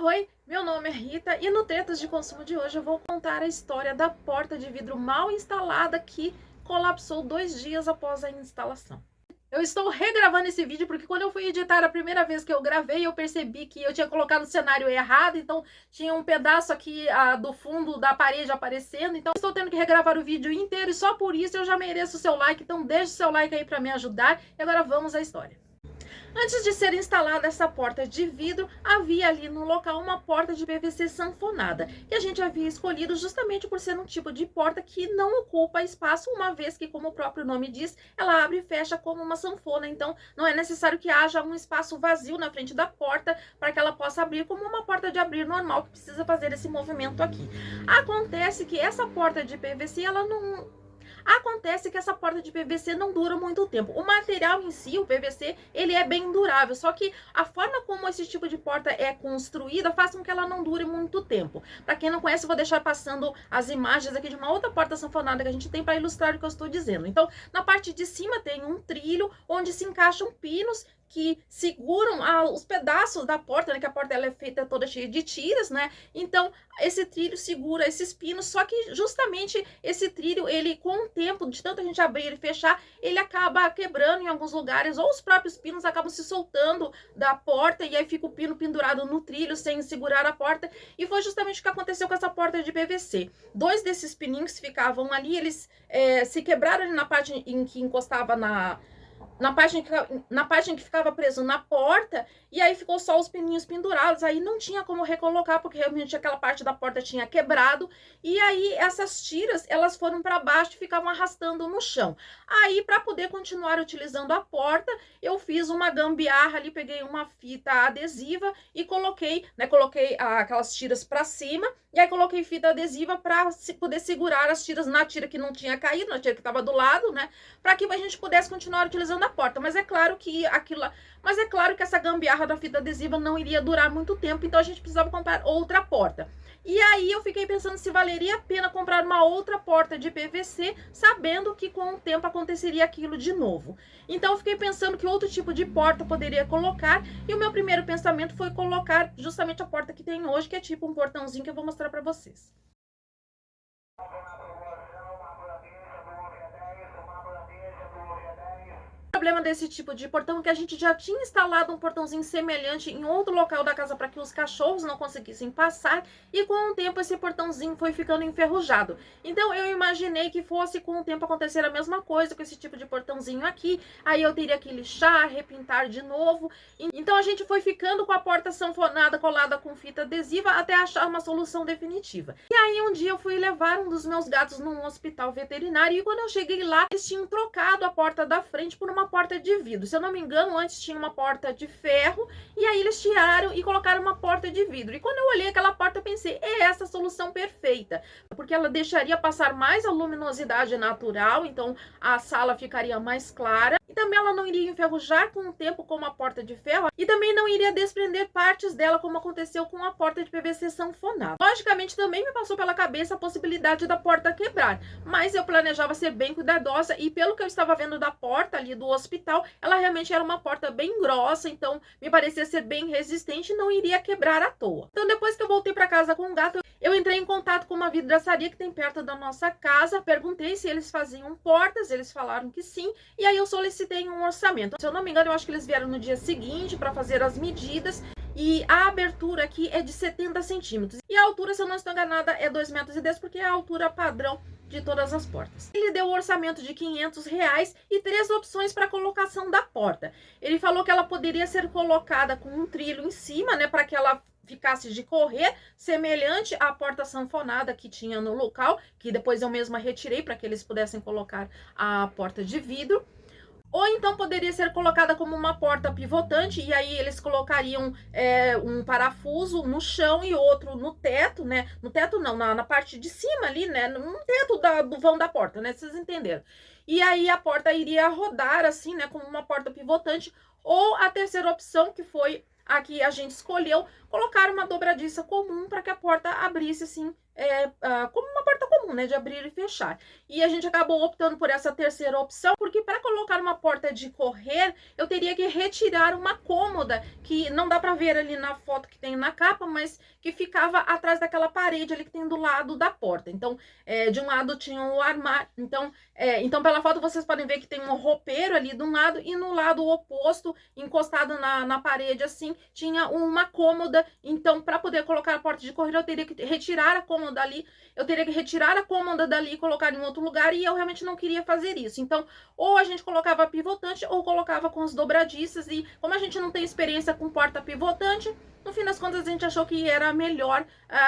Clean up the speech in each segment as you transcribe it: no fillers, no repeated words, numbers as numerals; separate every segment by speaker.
Speaker 1: Oi, meu nome é Rita e no Tretas de Consumo de hoje eu vou contar a história da porta de vidro mal instalada que colapsou 2 dias após a instalação. Eu estou regravando esse vídeo porque quando eu fui editar a primeira vez que eu gravei, eu percebi que eu tinha colocado o cenário errado, então tinha um pedaço aqui do fundo da parede aparecendo, então estou tendo que regravar o vídeo inteiro e só por isso eu já mereço o seu like, então deixe o seu like aí para me ajudar e agora vamos à história. Antes de ser instalada essa porta de vidro, havia ali no local uma porta de PVC sanfonada, que a gente havia escolhido justamente por ser um tipo de porta que não ocupa espaço, uma vez que, como o próprio nome diz, ela abre e fecha como uma sanfona, então não é necessário que haja um espaço vazio na frente da porta para que ela possa abrir como uma porta de abrir normal, que precisa fazer esse movimento aqui. Acontece que essa porta de PVC, Acontece que essa porta de PVC não dura muito tempo. O material em si, o PVC, ele é bem durável, só que a forma como esse tipo de porta é construída faz com que ela não dure muito tempo. Para quem não conhece, eu vou deixar passando as imagens aqui de uma outra porta sanfonada que a gente tem para ilustrar o que eu estou dizendo. Então, na parte de cima tem um trilho onde se encaixam pinos que seguram os pedaços da porta, né? Que a porta ela é feita toda cheia de tiras, né? Então, esse trilho segura esses pinos, só que justamente esse trilho, ele com o tempo, de tanto a gente abrir e fechar, ele acaba quebrando em alguns lugares, ou os próprios pinos acabam se soltando da porta, e aí fica o pino pendurado no trilho, sem segurar a porta, e foi justamente o que aconteceu com essa porta de PVC. 2 desses pininhos que ficavam ali, eles se quebraram ali na parte em que encostava na parte em que ficava preso na porta, e aí ficou só os pininhos pendurados, aí não tinha como recolocar, porque realmente aquela parte da porta tinha quebrado, e aí essas tiras, elas foram para baixo e ficavam arrastando no chão. Aí, para poder continuar utilizando a porta, eu fiz uma gambiarra ali, peguei uma fita adesiva e coloquei aquelas tiras para cima, e aí coloquei fita adesiva para poder segurar as tiras na tira que não tinha caído, na tira que estava do lado, né, para que a gente pudesse continuar utilizando a porta. Mas é claro que essa gambiarra da fita adesiva não iria durar muito tempo, então a gente precisava comprar outra porta. E aí eu fiquei pensando se valeria a pena comprar uma outra porta de PVC, sabendo que com o tempo aconteceria aquilo de novo. Então eu fiquei pensando que outro tipo de porta poderia colocar, e o meu primeiro pensamento foi colocar justamente a porta que tem hoje, que é tipo um portãozinho que eu vou mostrar para vocês. O problema desse tipo de portão é que a gente já tinha instalado um portãozinho semelhante em outro local da casa para que os cachorros não conseguissem passar, e com o tempo esse portãozinho foi ficando enferrujado. Então eu imaginei que fosse com o tempo acontecer a mesma coisa com esse tipo de portãozinho aqui, aí eu teria que lixar, repintar de novo. Então a gente foi ficando com a porta sanfonada colada com fita adesiva até achar uma solução definitiva. E aí um dia eu fui levar um dos meus gatos num hospital veterinário, e quando eu cheguei lá, eles tinham trocado a porta da frente por uma porta de vidro. Se eu não me engano, antes tinha uma porta de ferro, e aí eles tiraram e colocaram uma porta de vidro. E quando eu olhei aquela porta, eu pensei, é essa a solução perfeita, porque ela deixaria passar mais a luminosidade natural, então a sala ficaria mais clara, e também ela não iria enferrujar com o tempo como a porta de ferro, e também não iria desprender partes dela como aconteceu com a porta de PVC sanfonada. Logicamente também me passou pela cabeça a possibilidade da porta quebrar, mas eu planejava ser bem cuidadosa, e pelo que eu estava vendo da porta ali do hospital, ela realmente era uma porta bem grossa, então me parecia ser bem resistente e não iria quebrar à toa. Então depois que eu voltei para casa com o gato, eu entrei em contato com uma vidraçaria que tem perto da nossa casa, perguntei se eles faziam portas, eles falaram que sim, e aí eu solicitei um orçamento. Se eu não me engano, eu acho que eles vieram no dia seguinte para fazer as medidas, e a abertura aqui é de 70 centímetros. E a altura, se eu não estou enganada, é 2,10 metros, porque é a altura padrão de todas as portas. Ele deu um orçamento de R$ 500 e 3 opções para colocação da porta. Ele falou que ela poderia ser colocada com um trilho em cima, né, para que ela ficasse de correr, semelhante à porta sanfonada que tinha no local, que depois eu mesma retirei para que eles pudessem colocar a porta de vidro. Ou então poderia ser colocada como uma porta pivotante, e aí eles colocariam um parafuso no chão e outro no teto, né? No teto não, na parte de cima ali, né? No teto do vão da porta, né? Vocês entenderam. E aí a porta iria rodar assim, né? Como uma porta pivotante. Ou a terceira opção, que foi a que a gente escolheu, colocar uma dobradiça comum para que a porta abrisse assim como uma porta comum, né, de abrir e fechar. E a gente acabou optando por essa terceira opção, porque para colocar uma porta de correr, eu teria que retirar uma cômoda, que não dá para ver ali na foto que tem na capa, mas que ficava atrás daquela parede ali que tem do lado da porta. Então, de um lado tinha o armário, então pela foto vocês podem ver que tem um roupeiro ali de um lado, e no lado oposto, encostado na parede assim, tinha uma cômoda. Então, para poder colocar a porta de correr, eu teria que retirar a cômoda dali, eu teria que retirar a cômoda dali e colocar em outro lugar, e eu realmente não queria fazer isso. Então, ou a gente colocava pivotante ou colocava com as dobradiças, e como a gente não tem experiência com porta pivotante, no fim das contas a gente achou que era melhor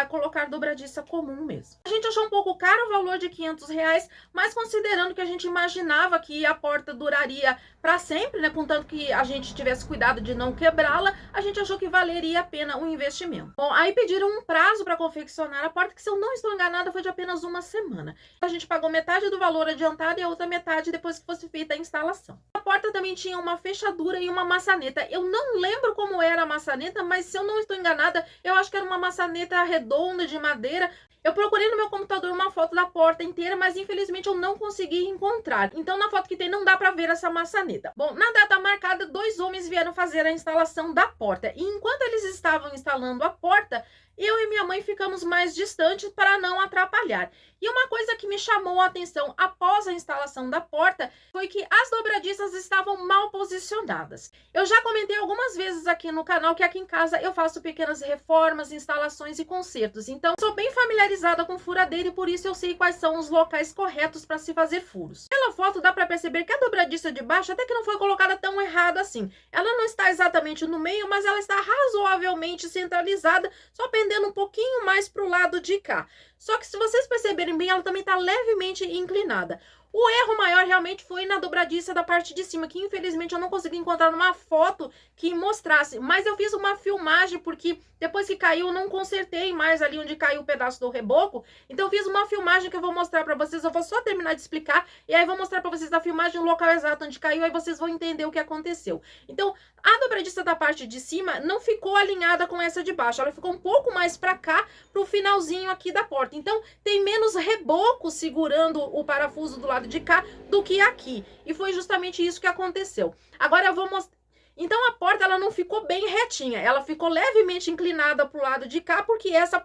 Speaker 1: colocar dobradiça comum mesmo. A gente achou um pouco caro o valor de R$500, mas considerando que a gente imaginava que a porta duraria para sempre, né, contanto que a gente tivesse cuidado de não quebrá-la, a gente achou que valeria a pena o investimento. Bom, aí pediram um prazo para confeccionar a porta, que se eu não estou enganada foi de apenas uma semana. A gente pagou metade do valor adiantado e a outra metade depois que fosse feita a instalação. A porta também tinha uma fechadura e uma maçaneta. Eu não lembro como era a maçaneta, mas se eu não estou enganada, eu acho que era uma maçaneta redonda de madeira. Eu procurei no meu computador uma foto da porta inteira, mas infelizmente eu não consegui encontrar. Então na foto que tem não dá para ver essa maçaneta. Bom, na data marcada, 2 homens vieram fazer a instalação da porta. E enquanto eles estavam instalando a porta, eu e minha mãe ficamos mais distantes para não atrapalhar. E uma coisa que me chamou a atenção após a instalação da porta foi que as dobradiças estavam mal posicionadas. Eu já comentei algumas vezes aqui no canal que aqui em casa eu faço pequenas reformas, instalações e consertos. Então, sou bem familiarizada com furadeira e por isso eu sei quais são os locais corretos para se fazer furos. Pela foto dá para perceber que a dobradiça de baixo até que não foi colocada tão errado assim. Ela não está exatamente no meio, mas ela está razoavelmente centralizada, só pendendo um pouquinho mais para o lado de cá. Só que se vocês perceberem bem, ela também está levemente inclinada. O erro maior realmente foi na dobradiça da parte de cima, que infelizmente eu não consegui encontrar uma foto que mostrasse. Mas eu fiz uma filmagem, porque depois que caiu, eu não consertei mais ali onde caiu o pedaço do reboco. Então eu fiz uma filmagem que eu vou mostrar pra vocês. Eu vou só terminar de explicar, e aí vou mostrar pra vocês a filmagem, o local exato onde caiu, aí vocês vão entender o que aconteceu. Então, a dobradiça da parte de cima não ficou alinhada com essa de baixo. Ela ficou um pouco mais pra cá, pro finalzinho aqui da porta. Então, tem menos reboco segurando o parafuso do lado de cá do que aqui. E foi justamente isso que aconteceu. Agora eu vou mostrar. Então a porta ela não ficou bem retinha, ela ficou levemente inclinada pro lado de cá, porque essa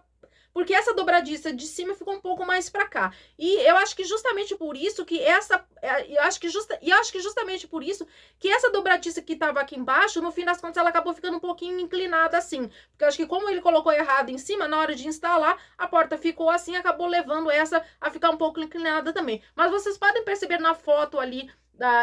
Speaker 1: dobradiça de cima ficou um pouco mais para cá. E eu acho que justamente por isso que justamente por isso que essa dobradiça que estava aqui embaixo, no fim das contas, ela acabou ficando um pouquinho inclinada assim. Porque eu acho que como ele colocou errado em cima, na hora de instalar, a porta ficou assim, acabou levando essa a ficar um pouco inclinada também. Mas vocês podem perceber na foto ali,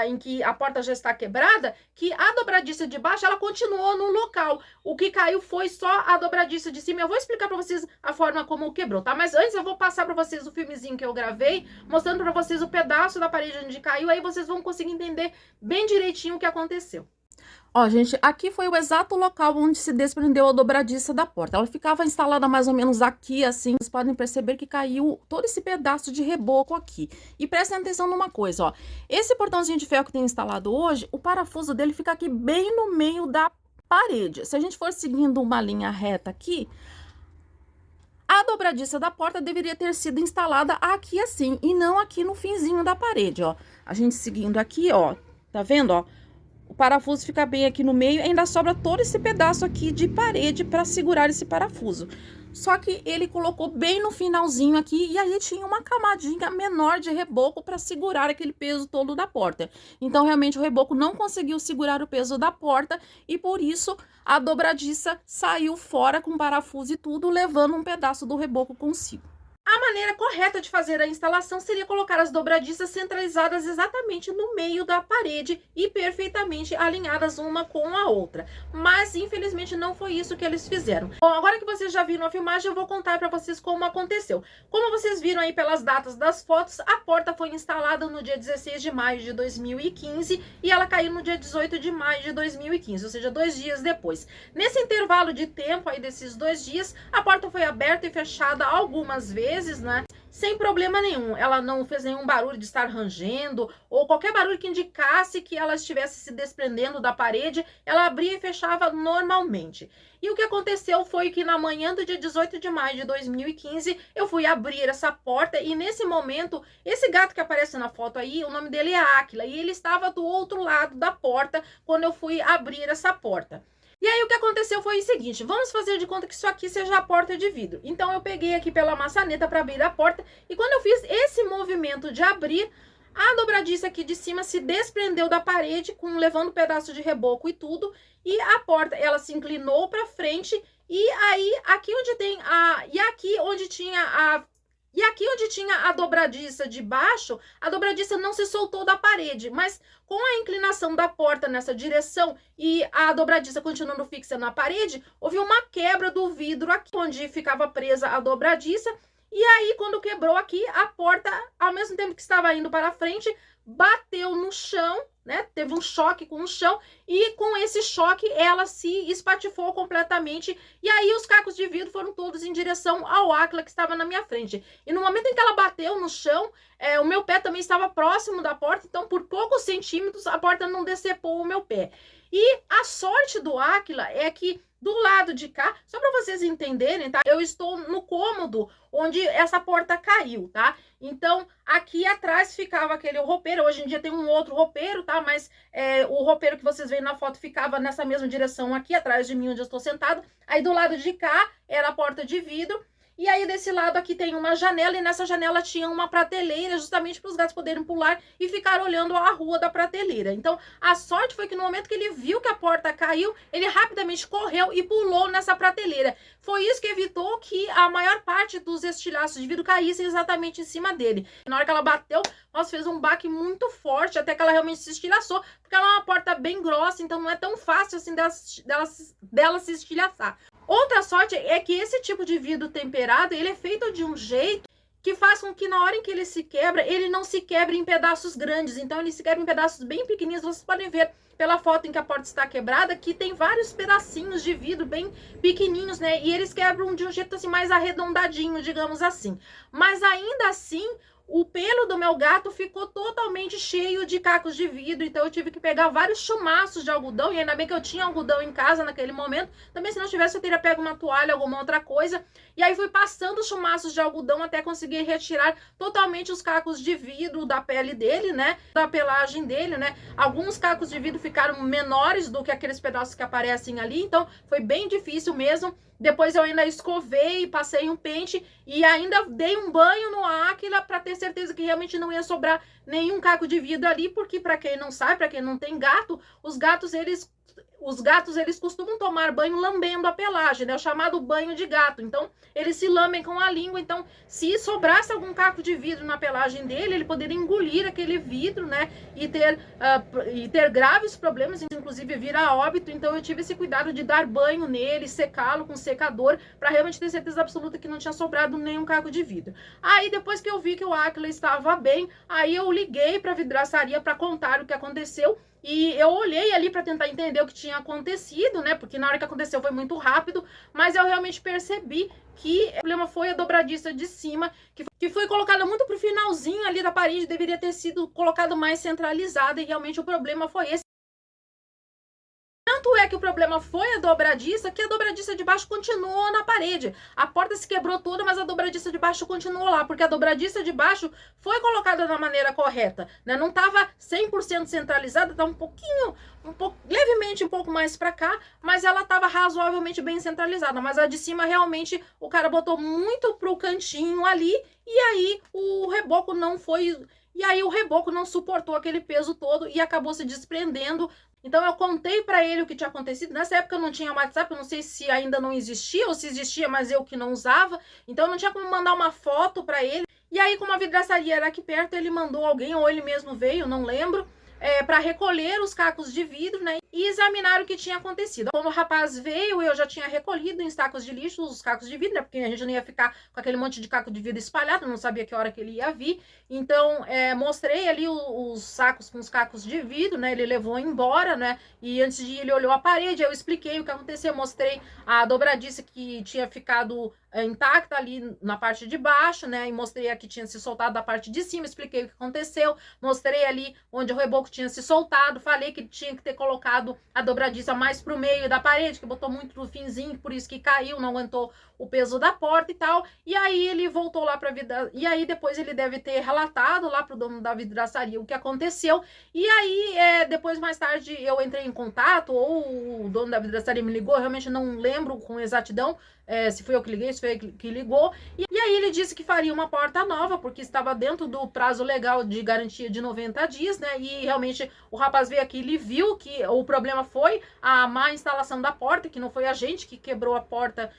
Speaker 1: em que a porta já está quebrada, que a dobradiça de baixo ela continuou no local. O que caiu foi só a dobradiça de cima. Eu vou explicar para vocês a forma como quebrou, tá? Mas antes eu vou passar para vocês o filmezinho que eu gravei, mostrando para vocês o pedaço da parede onde caiu, aí vocês vão conseguir entender bem direitinho o que aconteceu. Ó, gente, aqui foi o exato local onde se desprendeu a dobradiça da porta. Ela ficava instalada mais ou menos aqui, assim. Vocês podem perceber que caiu todo esse pedaço de reboco aqui. E prestem atenção numa coisa, ó. Esse portãozinho de ferro que tem instalado hoje, o parafuso dele fica aqui bem no meio da parede. Se a gente for seguindo uma linha reta aqui, a dobradiça da porta deveria ter sido instalada aqui assim, e não aqui no finzinho da parede, ó. A gente seguindo aqui, ó, tá vendo, ó? O parafuso fica bem aqui no meio, ainda sobra todo esse pedaço aqui de parede para segurar esse parafuso. Só que ele colocou bem no finalzinho aqui, e aí tinha uma camadinha menor de reboco para segurar aquele peso todo da porta. Então, realmente, o reboco não conseguiu segurar o peso da porta, e por isso a dobradiça saiu fora com parafuso e tudo, levando um pedaço do reboco consigo. A maneira correta de fazer a instalação seria colocar as dobradiças centralizadas exatamente no meio da parede e perfeitamente alinhadas uma com a outra. Mas, infelizmente, não foi isso que eles fizeram. Bom, agora que vocês já viram a filmagem, eu vou contar para vocês como aconteceu. Como vocês viram aí pelas datas das fotos, a porta foi instalada no dia 16 de maio de 2015 e ela caiu no dia 18 de maio de 2015, ou seja, 2 dias depois. Nesse intervalo de tempo aí desses 2 dias, a porta foi aberta e fechada algumas vezes, né? sem problema nenhum. Ela não fez nenhum barulho de estar rangendo, ou qualquer barulho que indicasse que ela estivesse se desprendendo da parede, ela abria e fechava normalmente. E o que aconteceu foi que na manhã do dia 18 de maio de 2015, eu fui abrir essa porta e nesse momento, esse gato que aparece na foto aí, o nome dele é Áquila, e ele estava do outro lado da porta quando eu fui abrir essa porta. E aí o que aconteceu foi o seguinte, vamos fazer de conta que isso aqui seja a porta de vidro. Então eu peguei aqui pela maçaneta para abrir a porta e quando eu fiz esse movimento de abrir, a dobradiça aqui de cima se desprendeu da parede, levando um pedaço de reboco e tudo, e a porta ela se inclinou para frente e aí aqui onde tem aqui onde tinha a dobradiça de baixo, a dobradiça não se soltou da parede, mas com a inclinação da porta nessa direção e a dobradiça continuando fixa na parede, houve uma quebra do vidro aqui, onde ficava presa a dobradiça. E aí, quando quebrou aqui, a porta, ao mesmo tempo que estava indo para frente, bateu no chão, né? Teve um choque com o chão e com esse choque ela se espatifou completamente e aí os cacos de vidro foram todos em direção ao Áquila que estava na minha frente. E no momento em que ela bateu no chão, o meu pé também estava próximo da porta, então por poucos centímetros a porta não decepou o meu pé. E a sorte do Áquila é que do lado de cá, só para vocês entenderem, tá? Eu estou no cômodo onde essa porta caiu, tá? Então, aqui atrás ficava aquele roupeiro. Hoje em dia tem um outro roupeiro, tá? Mas o roupeiro que vocês veem na foto ficava nessa mesma direção aqui, atrás de mim, onde eu estou sentado. Aí do lado de cá era a porta de vidro. E aí desse lado aqui tem uma janela e nessa janela tinha uma prateleira justamente para os gatos poderem pular e ficar olhando a rua da prateleira. Então a sorte foi que no momento que ele viu que a porta caiu, ele rapidamente correu e pulou nessa prateleira. Foi isso que evitou que a maior parte dos estilhaços de vidro caíssem exatamente em cima dele. Na hora que ela bateu, nossa, fez um baque muito forte até que ela realmente se estilhaçou, porque ela é uma porta bem grossa, então não é tão fácil assim dela se estilhaçar. Outra sorte é que esse tipo de vidro temperado, ele é feito de um jeito que faz com que na hora em que ele se quebra, ele não se quebre em pedaços grandes. Então ele se quebra em pedaços bem pequenininhos. Vocês podem ver pela foto em que a porta está quebrada que tem vários pedacinhos de vidro bem pequenininhos, né? E eles quebram de um jeito assim mais arredondadinho, digamos assim. Mas ainda assim, o pelo do meu gato ficou totalmente cheio de cacos de vidro, então eu tive que pegar vários chumaços de algodão, e ainda bem que eu tinha algodão em casa naquele momento, também se não tivesse eu teria pego uma toalha, alguma outra coisa, e aí fui passando os chumaços de algodão até conseguir retirar totalmente os cacos de vidro da pele dele, né, da pelagem dele, né, alguns cacos de vidro ficaram menores do que aqueles pedaços que aparecem ali, então foi bem difícil mesmo. Depois eu ainda escovei, passei um pente e ainda dei um banho no Áquila para ter certeza que realmente não ia sobrar nenhum caco de vidro ali, porque para quem não sabe, para quem não tem gato, os gatos eles costumam tomar banho lambendo a pelagem, né? O chamado banho de gato. Então, eles se lambem com a língua. Então, se sobrasse algum caco de vidro na pelagem dele, ele poderia engolir aquele vidro, né? E ter graves problemas, inclusive vir a óbito. Então, eu tive esse cuidado de dar banho nele, secá-lo com secador, para realmente ter certeza absoluta que não tinha sobrado nenhum caco de vidro. Aí, depois que eu vi que o Áquila estava bem, aí eu liguei para a vidraçaria para contar o que aconteceu. E eu olhei ali para tentar entender o que tinha acontecido, né? Porque na hora que aconteceu foi muito rápido, mas eu realmente percebi que o problema foi a dobradiça de cima, que foi colocada muito pro finalzinho ali da parede, deveria ter sido colocado mais centralizada, e realmente o problema foi esse. Tanto é que o problema foi a dobradiça, que a dobradiça de baixo continuou na parede. A porta se quebrou toda, mas a dobradiça de baixo continuou lá, porque a dobradiça de baixo foi colocada da maneira correta, né? Não estava 100% centralizada, estava levemente um pouco mais para cá, mas ela estava razoavelmente bem centralizada. Mas a de cima, realmente, o cara botou muito pro cantinho ali, e aí o reboco não foi... E aí o reboco não suportou aquele peso todo e acabou se desprendendo. Então eu contei para ele o que tinha acontecido. Nessa época eu não tinha WhatsApp, eu não sei se ainda não existia ou se existia, mas eu que não usava. Então não tinha como mandar uma foto para ele. E aí, como a vidraçaria era aqui perto, ele mandou alguém, ou ele mesmo veio, não lembro, para recolher os cacos de vidro, né, e examinar o que tinha acontecido. Quando o rapaz veio, eu já tinha recolhido em sacos de lixo os cacos de vidro, né, porque a gente não ia ficar com aquele monte de caco de vidro espalhado, não sabia que hora que ele ia vir. Então, mostrei ali os sacos com os cacos de vidro, né, ele levou embora, né, e antes de ir ele olhou a parede, eu expliquei o que aconteceu, mostrei a dobradiça que tinha ficado intacta ali na parte de baixo, né? E mostrei que tinha se soltado da parte de cima, expliquei o que aconteceu, mostrei ali onde o reboco tinha se soltado, falei que tinha que ter colocado a dobradiça mais pro meio da parede, que botou muito no finzinho, por isso que caiu, não aguentou o peso da porta e tal. E aí ele voltou lá pra vida, e aí depois ele deve ter relatado lá pro dono da vidraçaria o que aconteceu. E aí depois mais tarde eu entrei em contato, ou o dono da vidraçaria me ligou, eu realmente não lembro com exatidão se foi eu que liguei, se foi ele que ligou. E aí ele disse que faria uma porta nova, porque estava dentro do prazo legal de garantia de 90 dias, né? E realmente o rapaz veio aqui, ele viu que o problema foi a má instalação da porta, que não foi a gente que quebrou a porta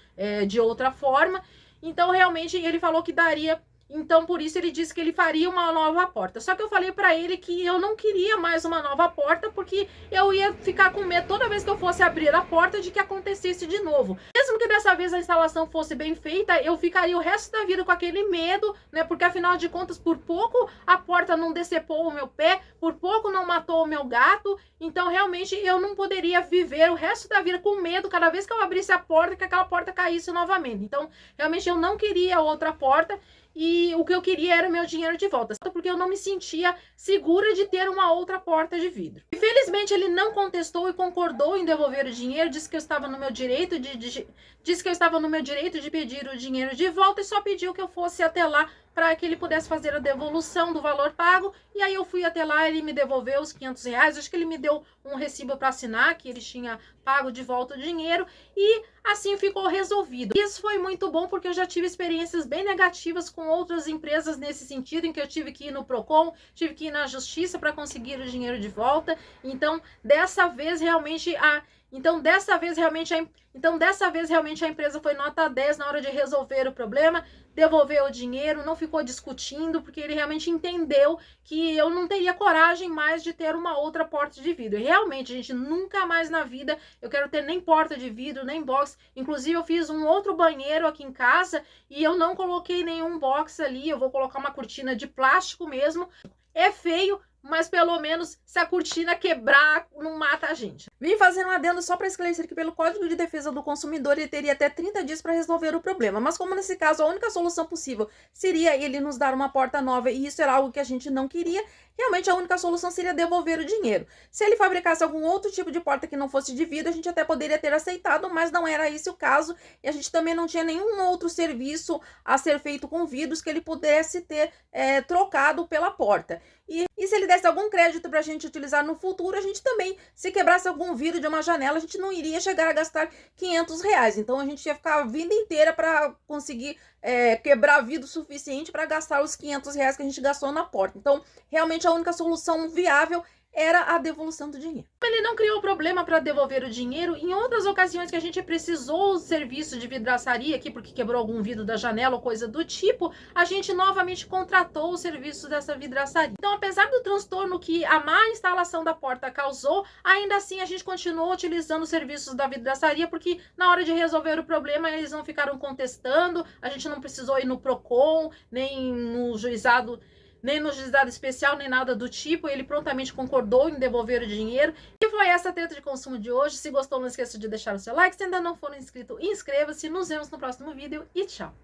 Speaker 1: de outra forma. Então realmente ele falou que daria. Então, por isso, ele disse que ele faria uma nova porta. Só que eu falei pra ele que eu não queria mais uma nova porta, porque eu ia ficar com medo toda vez que eu fosse abrir a porta de que acontecesse de novo. Mesmo que dessa vez a instalação fosse bem feita, eu ficaria o resto da vida com aquele medo, né? Porque, afinal de contas, por pouco a porta não decepou o meu pé, por pouco não matou o meu gato. Então, realmente, eu não poderia viver o resto da vida com medo cada vez que eu abrisse a porta, que aquela porta caísse novamente. Então, realmente, eu não queria outra porta. E o que eu queria era o meu dinheiro de volta, porque eu não me sentia segura de ter uma outra porta de vidro. Infelizmente, ele não contestou e concordou em devolver o dinheiro, disse que eu estava no meu direito de pedir o dinheiro de volta e só pediu que eu fosse até lá para que ele pudesse fazer a devolução do valor pago. E aí eu fui até lá, ele me devolveu os R$500, acho que ele me deu um recibo para assinar, que ele tinha pago de volta o dinheiro, e assim ficou resolvido. Isso foi muito bom, porque eu já tive experiências bem negativas com outras empresas nesse sentido, em que eu tive que ir no Procon, tive que ir na Justiça para conseguir o dinheiro de volta. Então, dessa vez realmente a empresa foi nota 10 na hora de resolver o problema, devolveu o dinheiro, não ficou discutindo, porque ele realmente entendeu que eu não teria coragem mais de ter uma outra porta de vidro. E realmente, gente, nunca mais na vida eu quero ter nem porta de vidro, nem box. Inclusive, eu fiz um outro banheiro aqui em casa e eu não coloquei nenhum box ali. Eu vou colocar uma cortina de plástico mesmo. É feio, mas pelo menos se a cortina quebrar, não mata a gente. Vim fazer um adendo só para esclarecer que pelo Código de Defesa do Consumidor ele teria até 30 dias para resolver o problema, mas como nesse caso a única solução possível seria ele nos dar uma porta nova e isso era algo que a gente não queria, realmente a única solução seria devolver o dinheiro. Se ele fabricasse algum outro tipo de porta que não fosse de vidro, a gente até poderia ter aceitado, mas não era esse o caso e a gente também não tinha nenhum outro serviço a ser feito com vidros que ele pudesse ter trocado pela porta. E se ele desse algum crédito para a gente utilizar no futuro, a gente também, se quebrasse algum vidro de uma janela, a gente não iria chegar a gastar R$500. Então a gente ia ficar a vida inteira para conseguir quebrar vidro suficiente para gastar os R$500 que a gente gastou na porta. Então, realmente a única solução viável era a devolução do dinheiro. Ele não criou problema para devolver o dinheiro. Em outras ocasiões que a gente precisou do serviço de vidraçaria aqui, porque quebrou algum vidro da janela ou coisa do tipo, a gente novamente contratou o serviço dessa vidraçaria. Então, apesar do transtorno que a má instalação da porta causou, ainda assim a gente continuou utilizando os serviços da vidraçaria, porque na hora de resolver o problema eles não ficaram contestando, a gente não precisou ir no Procon, nem no juizado especial, nem nada do tipo. Ele prontamente concordou em devolver o dinheiro. E foi essa treta de consumo de hoje. Se gostou, não esqueça de deixar o seu like. Se ainda não for inscrito, inscreva-se. Nos vemos no próximo vídeo e tchau!